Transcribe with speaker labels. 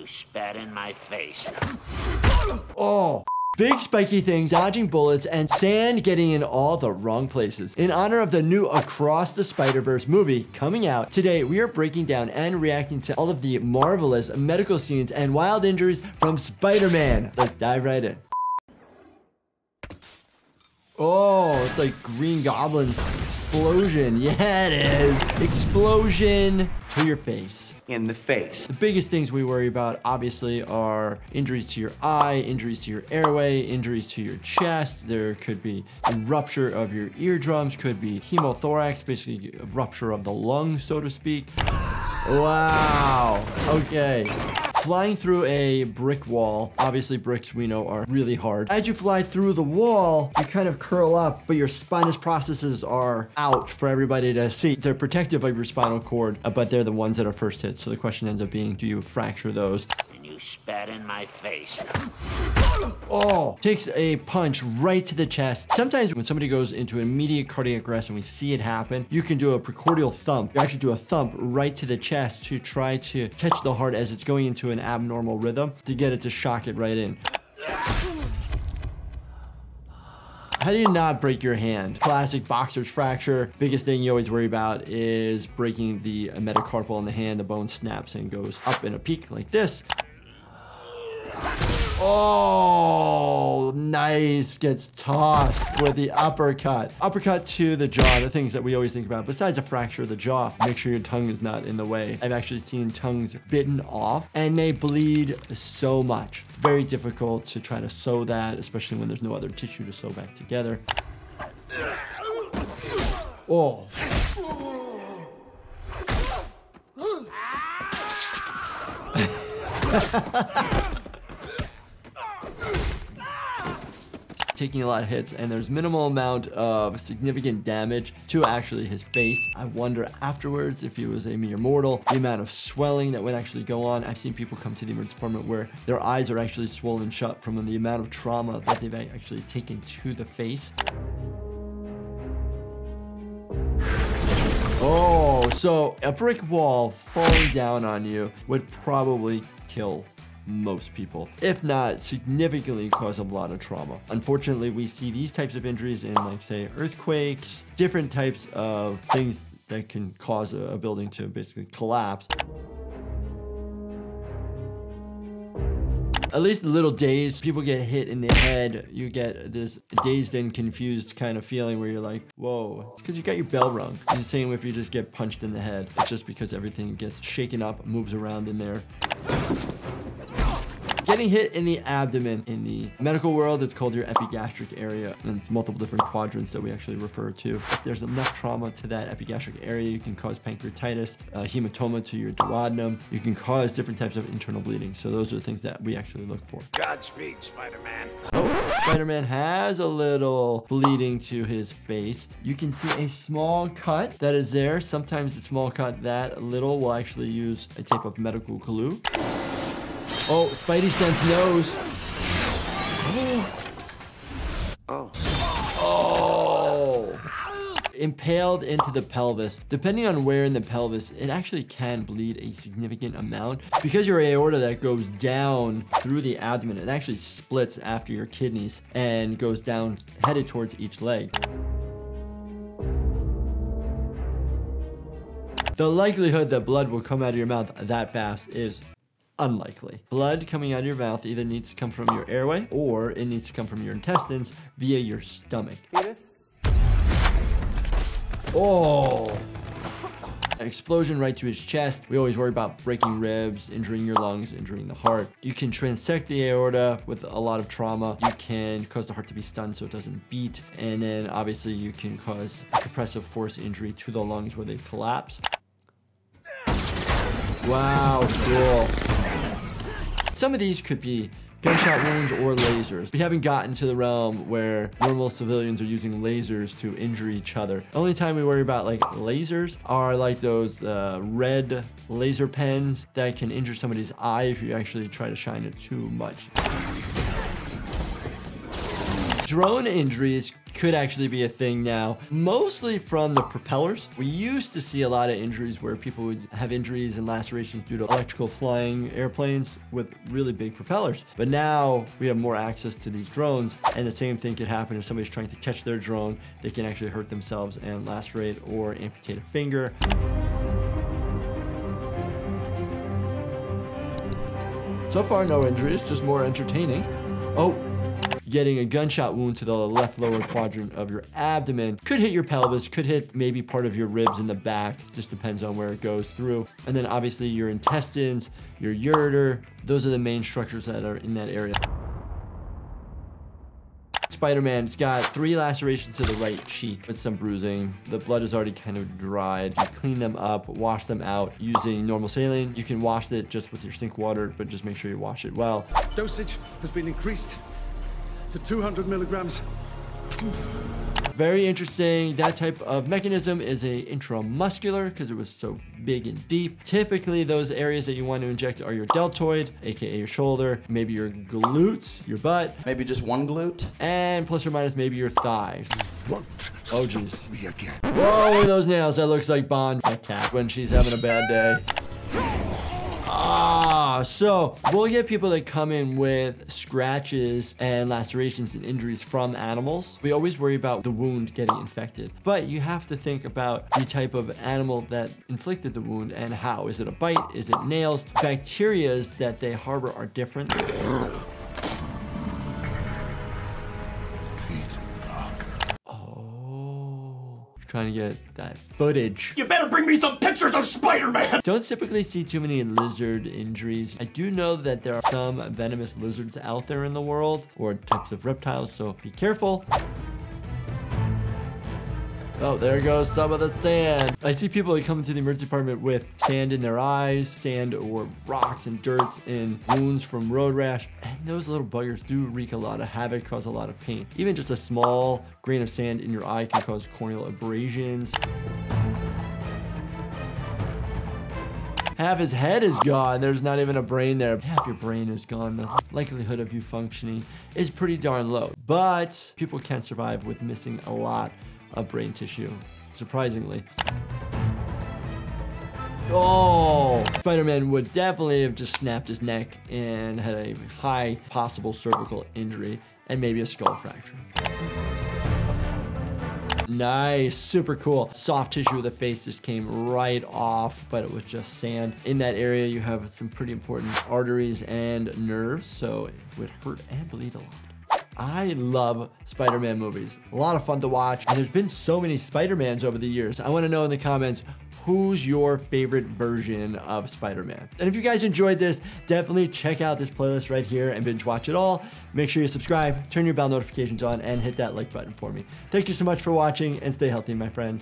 Speaker 1: You spat in my face.
Speaker 2: Oh. Big spiky things, dodging bullets, and sand getting in all the wrong places. In honor of the new Across the Spider-Verse movie coming out, today we are breaking down and reacting to all of the marvelous medical scenes and wild injuries from Spider-Man. Let's dive right in. Oh, it's like Green Goblin's explosion. Yeah, it is. Explosion to your face.
Speaker 3: In the face.
Speaker 2: The biggest things we worry about, obviously, are injuries to your eye, injuries to your airway, injuries to your chest. There could be a rupture of your eardrums, could be hemothorax, basically a rupture of the lung, so to speak. Wow. Okay. Flying through a brick wall. Obviously, bricks we know are really hard. As you fly through the wall, you kind of curl up, but your spinous processes are out for everybody to see. They're protective of your spinal cord, but they're the ones that are first hit. So the question ends up being, do you fracture those?
Speaker 1: And you spat in my face.
Speaker 2: Oh, takes a punch right to the chest. Sometimes when somebody goes into immediate cardiac arrest and we see it happen, you can do a precordial thump. You actually do a thump right to the chest to try to catch the heart as it's going into an abnormal rhythm to get it to shock it right in. How do you not break your hand? Classic boxer's fracture. Biggest thing you always worry about is breaking the metacarpal in the hand. The bone snaps and goes up in a peak like this. Oh, nice. Gets tossed with the uppercut. Uppercut to the jaw, the things that we always think about. Besides a fracture of the jaw, make sure your tongue is not in the way. I've actually seen tongues bitten off and they bleed so much. It's very difficult to try to sew that, especially when there's no other tissue to sew back together. Oh. Taking a lot of hits, and there's minimal amount of significant damage to actually his face. I wonder afterwards if he was a mere mortal, the amount of swelling that would actually go on. I've seen people come to the emergency department where their eyes are actually swollen shut from the amount of trauma that they've actually taken to the face. Oh, so a brick wall falling down on you would probably kill most people, if not significantly cause a lot of trauma. Unfortunately, we see these types of injuries in, like, say, earthquakes, different types of things that can cause a building to basically collapse. At least a little dazed. People get hit in the head. You get this dazed and confused kind of feeling where you're like, whoa. It's because you got your bell rung. It's the same if you just get punched in the head. It's just because everything gets shaken up, moves around in there. Getting hit in the abdomen. In the medical world, it's called your epigastric area, and it's multiple different quadrants that we actually refer to. If there's enough trauma to that epigastric area, you can cause pancreatitis, hematoma to your duodenum. You can cause different types of internal bleeding. So those are the things that we actually look for.
Speaker 3: Godspeed, Spider-Man.
Speaker 2: Oh, Spider-Man has a little bleeding to his face. You can see a small cut that is there. Sometimes the small cut that little will actually use a type of medical glue. Oh, Spidey sense knows.
Speaker 3: Oh.
Speaker 2: Oh. Impaled into the pelvis. Depending on where in the pelvis, it actually can bleed a significant amount. Because your aorta that goes down through the abdomen, it actually splits after your kidneys and goes down, headed towards each leg. The likelihood that blood will come out of your mouth that fast is unlikely. Blood coming out of your mouth either needs to come from your airway or it needs to come from your intestines via your stomach. Oh! Explosion right to his chest. We always worry about breaking ribs, injuring your lungs, injuring the heart. You can transect the aorta with a lot of trauma. You can cause the heart to be stunned so it doesn't beat. And then obviously you can cause a compressive force injury to the lungs where they collapse. Wow, cool. Some of these could be gunshot wounds or lasers. We haven't gotten to the realm where normal civilians are using lasers to injure each other. The only time we worry about like lasers are like those red laser pens that can injure somebody's eye if you actually try to shine it too much. Drone injuries could actually be a thing now, mostly from the propellers. We used to see a lot of injuries where people would have injuries and lacerations due to electrical flying airplanes with really big propellers. But now we have more access to these drones, and the same thing could happen if somebody's trying to catch their drone. They can actually hurt themselves and lacerate or amputate a finger. So far, no injuries, just more entertaining. Oh, getting a gunshot wound to the left lower quadrant of your abdomen. Could hit your pelvis, could hit maybe part of your ribs in the back, just depends on where it goes through. And then obviously your intestines, your ureter, those are the main structures that are in that area. Spider-Man's got 3 lacerations to the right cheek with some bruising. The blood is already kind of dried. You clean them up, wash them out using normal saline. You can wash it just with your sink water, but just make sure you wash it well.
Speaker 4: Dosage has been increased to 200 milligrams.
Speaker 2: Very interesting. That type of mechanism is a intramuscular because it was so big and deep. Typically, those areas that you want to inject are your deltoid, aka your shoulder, maybe your glutes, your butt,
Speaker 5: Maybe just one glute.
Speaker 2: and plus or minus maybe your thighs. Oh, geez.
Speaker 3: Me again.
Speaker 2: Whoa, those nails. That looks like Bond, that cat, when she's having a bad day. So we'll get people that come in with scratches and lacerations and injuries from animals. We always worry about the wound getting infected, but you have to think about the type of animal that inflicted the wound and how. Is it a bite? Is it nails? Bacterias that they harbor are different. Trying to get that footage.
Speaker 3: You better bring me some pictures of Spider-Man!
Speaker 2: Don't typically see too many lizard injuries. I do know that there are some venomous lizards out there in the world, or types of reptiles, so be careful. Oh, there goes some of the sand. I see people that come into the emergency department with sand in their eyes, sand or rocks and dirt and wounds from road rash. And those little buggers do wreak a lot of havoc, cause a lot of pain. Even just a small grain of sand in your eye can cause corneal abrasions. Half his head is gone. There's not even a brain there. Half your brain is gone. The likelihood of you functioning is pretty darn low. But people can survive with missing a lot of brain tissue, surprisingly. Oh, Spider-Man would definitely have just snapped his neck and had a high possible cervical injury and maybe a skull fracture. Nice, super cool. Soft tissue of the face just came right off, but it was just sand. In that area, you have some pretty important arteries and nerves, so it would hurt and bleed a lot. I love Spider-Man movies. A lot of fun to watch. And there's been so many Spider-Mans over the years. I want to know in the comments, who's your favorite version of Spider-Man? And if you guys enjoyed this, definitely check out this playlist right here and binge watch it all. Make sure you subscribe, turn your bell notifications on, and hit that like button for me. Thank you so much for watching, and stay healthy, my friends.